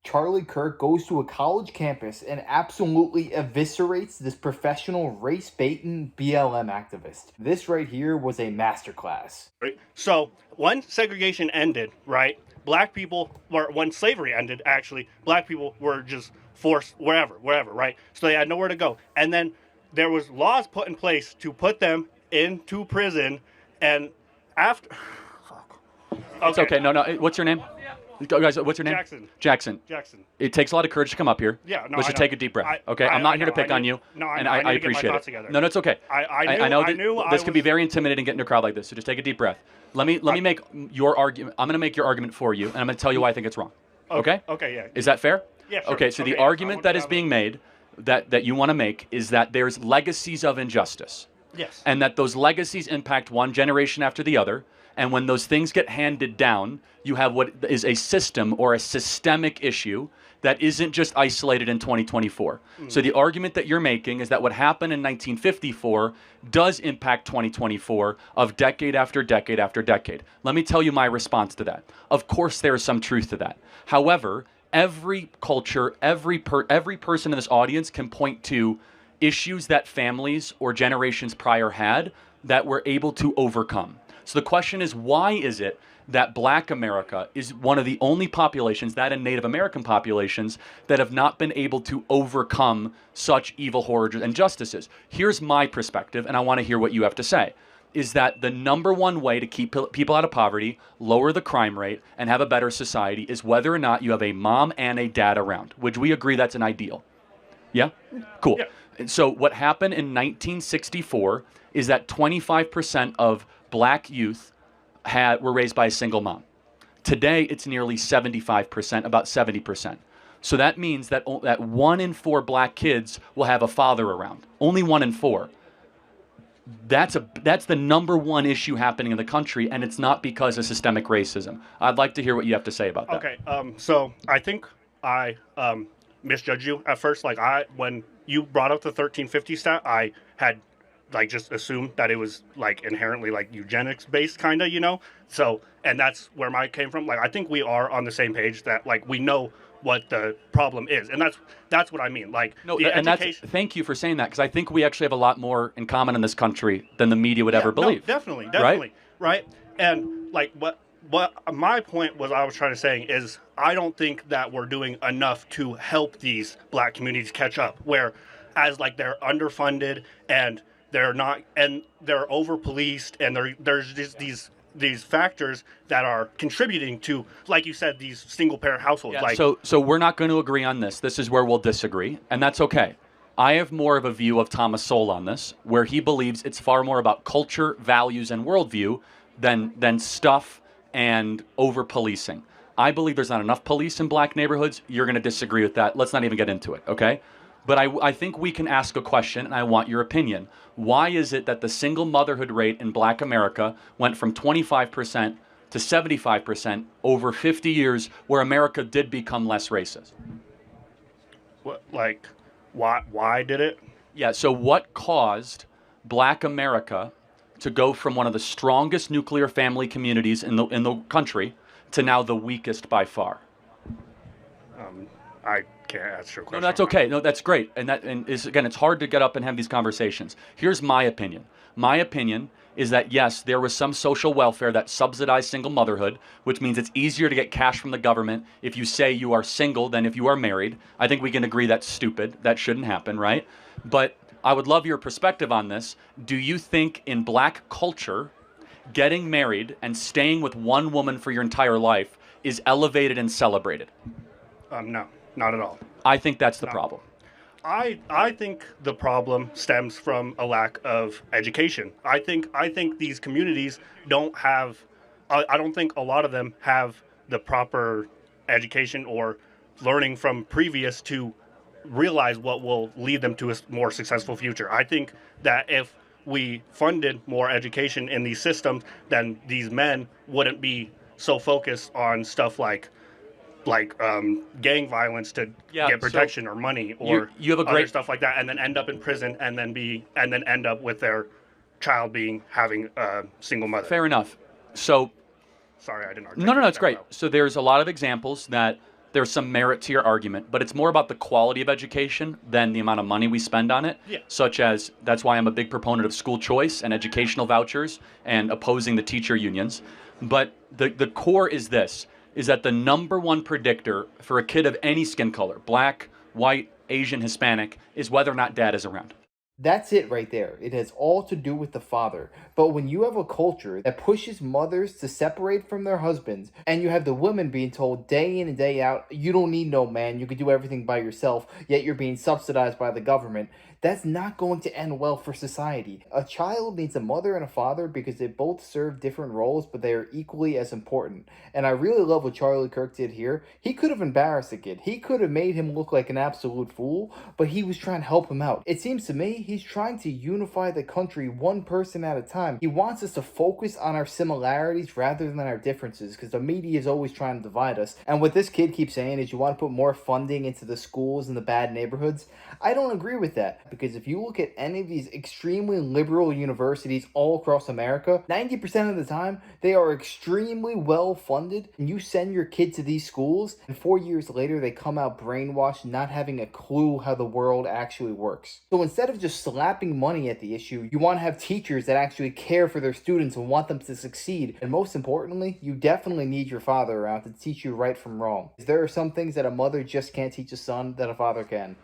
Charlie Kirk goes to a college campus and absolutely eviscerates this professional race-baiting BLM activist. This right here was a masterclass. Right? So when segregation ended, right, black people, or when slavery ended, actually, black people were just forced wherever, right? So they had nowhere to go. And then there was laws put in place to put them into prison, and after... It's okay. No. What's your name? Guys, what's your name? Jackson. It takes a lot of courage to come up here. Yeah, no, Let's just take a deep breath. Okay, I'm not here to pick on you. No, and I appreciate it. No, it's okay. I know this can be very intimidating getting to a crowd like this. So just take a deep breath. Let me make your argument. I'm going to make your argument for you, and I'm going to tell you why I think it's wrong. Okay? Okay, yeah. Is that fair? Yeah, sure. Okay, so the argument that is being made that you want to make is that there's legacies of injustice. Yes. And that those legacies impact one generation after the other. And when those things get handed down, you have what is a system or a systemic issue that isn't just isolated in 2024. So the argument that you're making is that what happened in 1954 does impact 2024 of decade after decade after decade. Let me tell you my response to that. Of course, there is some truth to that. However, every culture, every person in this audience can point to issues that families or generations prior had that we're able to overcome. So the question is, why is it that Black America is one of the only populations, that and Native American populations, that have not been able to overcome such evil, horrors, and injustices? Here's my perspective, and I want to hear what you have to say, is that the number one way to keep people out of poverty, lower the crime rate, and have a better society is whether or not you have a mom and a dad around. Would we agree that's an ideal? Yeah? Cool. Yeah. And so what happened in 1964 is that 25% of Black youth were raised by a single mom. Today, it's nearly 75%, about 70%. So that means that 1 in 4 Black kids will have a father around. Only 1 in 4. That's the number one issue happening in the country, and it's not because of systemic racism. I'd like to hear what you have to say about that. Okay, so I think I misjudged you at first. When you brought up the 1350 stat, I had just assumed that it was inherently eugenics based, kind of, so, and that's where mine came from. I think we are on the same page that we know what the problem is, and that's what I mean. Thank you for saying that, because I think we actually have a lot more in common in this country than the media would ever believe. No, definitely, right? And what my point was, I was trying to say is, I don't think that we're doing enough to help these Black communities catch up, whereas they're underfunded and they're not, and they're over-policed, and there's just these factors that are contributing to, like you said, these single-parent households. Yeah, so we're not going to agree on this. This is where we'll disagree, and that's okay. I have more of a view of Thomas Sowell on this, where he believes it's far more about culture, values, and worldview than stuff and over-policing. I believe there's not enough police in Black neighborhoods. You're going to disagree with that. Let's not even get into it, okay? But I think we can ask a question, and I want your opinion. Why is it that the single motherhood rate in Black America went from 25% to 75% over 50 years, where America did become less racist? What, why did it? Yeah, so what caused Black America to go from one of the strongest nuclear family communities in the country to now the weakest by far? I can't answer your question. No, that's okay. No, that's great. And it's hard to get up and have these conversations. Here's my opinion. My opinion is that, yes, there was some social welfare that subsidized single motherhood, which means it's easier to get cash from the government if you say you are single than if you are married. I think we can agree that's stupid. That shouldn't happen, right? But I would love your perspective on this. Do you think in Black culture, getting married and staying with one woman for your entire life is elevated and celebrated? No. Not at all. I think that's the problem. I think the problem stems from a lack of education. I think these communities don't have, I don't think a lot of them have the proper education or learning from previous to realize what will lead them to a more successful future. I think that if we funded more education in these systems, then these men wouldn't be so focused on stuff like gang violence to get protection or money or you have a other stuff like that, and then end up in prison and then end up with their child having a single mother. Fair enough. So sorry, I didn't. No, it's great. So there's a lot of examples that there's some merit to your argument, but it's more about the quality of education than the amount of money we spend on it. Yeah. Such as, that's why I'm a big proponent of school choice and educational vouchers and opposing the teacher unions. But the core is this, is that the number one predictor for a kid of any skin color, black, white, Asian, Hispanic, is whether or not dad is around. That's it right there. It has all to do with the father. But when you have a culture that pushes mothers to separate from their husbands, and you have the women being told day in and day out, you don't need no man, you can do everything by yourself, yet you're being subsidized by the government, that's not going to end well for society. A child needs a mother and a father because they both serve different roles, but they are equally as important. And I really love what Charlie Kirk did here. He could have embarrassed the kid. He could have made him look like an absolute fool, but he was trying to help him out. It seems to me he's trying to unify the country one person at a time. He wants us to focus on our similarities rather than our differences, because the media is always trying to divide us. And what this kid keeps saying is you want to put more funding into the schools in the bad neighborhoods. I don't agree with that. Because if you look at any of these extremely liberal universities all across America, 90% of the time, they are extremely well funded. And you send your kid to these schools, and 4 years later, they come out brainwashed, not having a clue how the world actually works. So instead of just slapping money at the issue, you want to have teachers that actually care for their students and want them to succeed. And most importantly, you definitely need your father around to teach you right from wrong. There are some things that a mother just can't teach a son that a father can.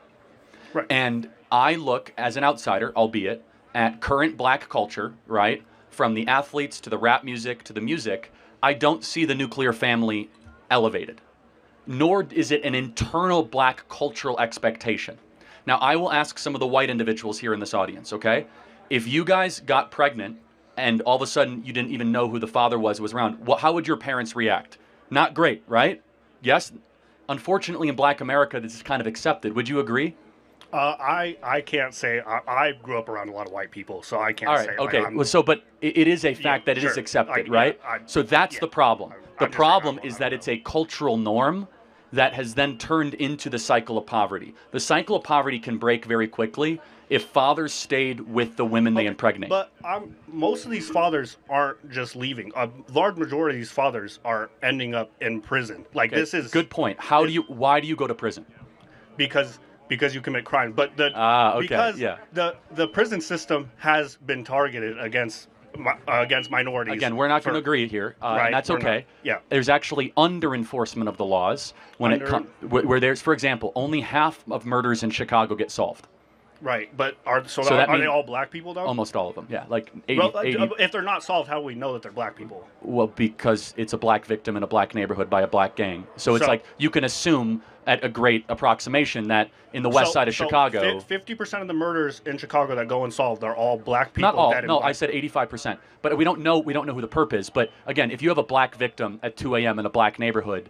Right. And I look, as an outsider, albeit, at current black culture, right? From the athletes to the rap music to the music, I don't see the nuclear family elevated. Nor is it an internal black cultural expectation. Now, I will ask some of the white individuals here in this audience, okay? If you guys got pregnant and all of a sudden you didn't even know who the father was around, how would your parents react? Not great, right? Yes? Unfortunately, in black America, this is kind of accepted. Would you agree? I can't say. I grew up around a lot of white people, so I can't say. All right, okay. Like, But it is a fact that it sure. is accepted, right? So that's the problem. The problem is that it's a cultural norm that has then turned into the cycle of poverty. The cycle of poverty can break very quickly if fathers stayed with the women they impregnate. But most of these fathers aren't just leaving. A large majority of these fathers are ending up in prison. Like, Okay, this is good point. Why do you go to prison? Because you commit crimes. But because the prison system has been targeted against minorities. Again, we're not going to agree here, right, and that's okay. Yeah. There's actually under-enforcement of the laws when it comes where there's, for example, only half of murders in Chicago get solved. Right, but are they all black people, though? Almost all of them, yeah. Like 80, 80. If they're not solved, how do we know that they're black people? Well, because it's a black victim in a black neighborhood by a black gang. So it's like you can assume at a great approximation that in the west side of Chicago... 50% of the murders in Chicago that go unsolved are all black people. Not all. No, I said 85%. But we don't know who the perp is. But again, if you have a black victim at 2 a.m. in a black neighborhood,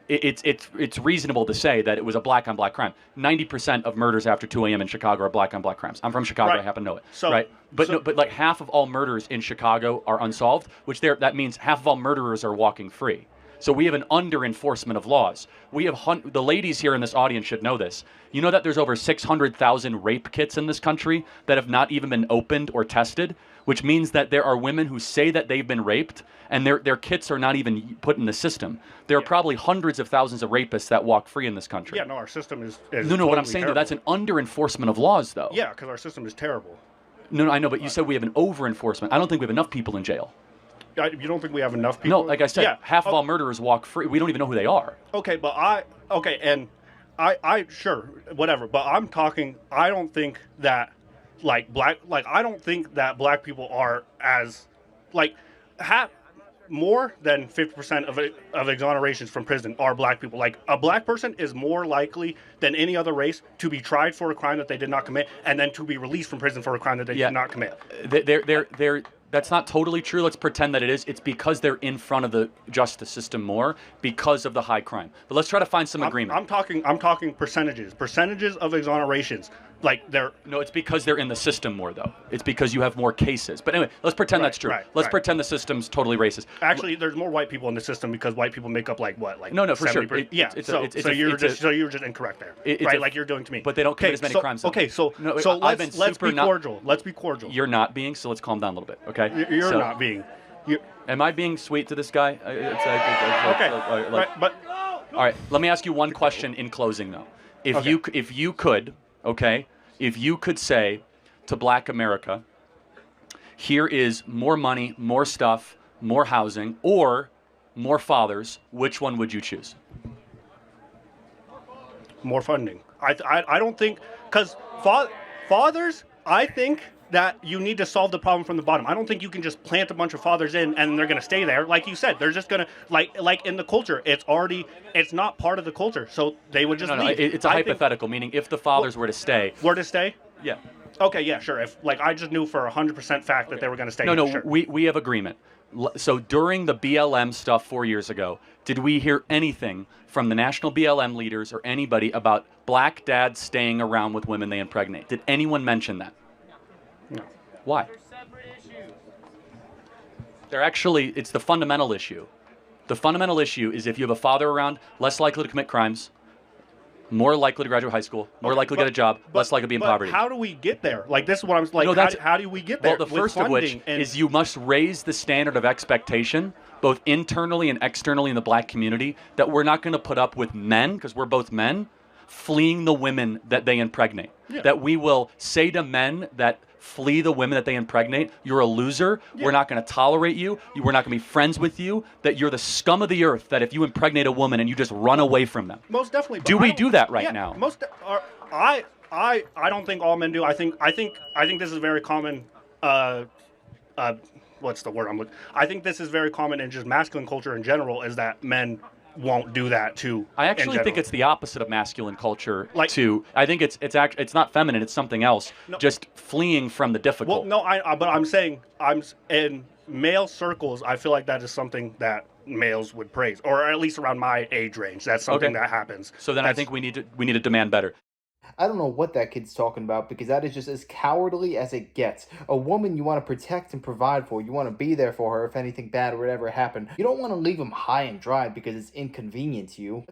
it's reasonable to say that it was a black-on-black crime. 90% of murders after 2 a.m. in Chicago are black-on-black crimes. I'm from Chicago. Right. I happen to know it. Right? But like half of all murders in Chicago are unsolved, which that means half of all murderers are walking free. So we have an under-enforcement of laws. We have the ladies here in this audience should know this. You know that there's over 600,000 rape kits in this country that have not even been opened or tested, which means that there are women who say that they've been raped, and their kits are not even put in the system. There are probably hundreds of thousands of rapists that walk free in this country. Yeah, no, our system is no. Totally What I'm saying, though, that's an under-enforcement of laws, though. Yeah, because our system is terrible. No, I know, but you said we have an over-enforcement. I don't think we have enough people in jail. You don't think we have enough people? No, like I said, half of all murderers walk free. We don't even know who they are. Okay, but I sure, whatever. But I'm talking. I don't think that I don't think that black people are as more than 50% of exonerations from prison are black people. Like, a black person is more likely than any other race to be tried for a crime that they did not commit, and then to be released from prison for a crime that they did not commit. That's not totally true. Let's pretend that it is. It's because they're in front of the justice system more because of the high crime. But let's try to find some agreement. I'm talking percentages of exonerations. No, it's because they're in the system more, though. It's because you have more cases. But anyway, let's pretend that's true. Let's pretend the system's totally racist. Actually, there's more white people in the system because white people make up no, for sure. So you're just incorrect there, right? Like you're doing to me. But they don't commit as many crimes. Okay, so let's be cordial. Let's be cordial. You're not being, so let's calm down a little bit, okay? You're not being. Am I being sweet to this guy? Okay, but All right, let me ask you one question in closing, though. Okay. If you could, okay, if you could say to Black America, here is more money, more stuff, more housing, or more fathers, which one would you choose? More funding. I don't think, because fathers, I think that you need to solve the problem from the bottom. I don't think you can just plant a bunch of fathers in and they're going to stay there. Like you said, they're just going to, like in the culture, it's not part of the culture. So they would just No, leave. it's a hypothetical, meaning if the fathers were to stay. Were to stay? Yeah. Okay, yeah, sure. If like I just knew for 100% fact that they were going to stay. No, sure. we have agreement. So during the BLM stuff 4 years ago, did we hear anything from the national BLM leaders or anybody about black dads staying around with women they impregnate? Did anyone mention that? No. Why? It's the fundamental issue. The fundamental issue is if you have a father around, less likely to commit crimes, more likely to graduate high school, more likely to get a job, less likely to be in poverty. How do we get there? Like this is what I'm like. No, how do we get there? Well, the first of which is you must raise the standard of expectation, both internally and externally in the black community, that we're not going to put up with men, because we're both men, fleeing the women that they impregnate. Yeah. That we will say to men that flee the women that they impregnate, you're a loser, we're not going to tolerate you, we're not going to be friends with you, that you're the scum of the earth, that if you impregnate a woman and you just run away from them. Most definitely. Do we do that right now? I don't think all men do. I think this is very common. What's the word I'm looking? I think this is very common in just masculine culture in general. Is that men won't do that too? I actually think it's the opposite of masculine culture. Like, too. I think it's not feminine. It's something else. No, just fleeing from the difficult. Well, no, but I'm saying in male circles. I feel like that is something that males would praise, or at least around my age range. That's something that happens. So then I think we need to demand better. I don't know what that kid's talking about, because that is just as cowardly as it gets. A woman you want to protect and provide for. You want to be there for her if anything bad would ever happen. You don't want to leave them high and dry because it's inconvenient to you.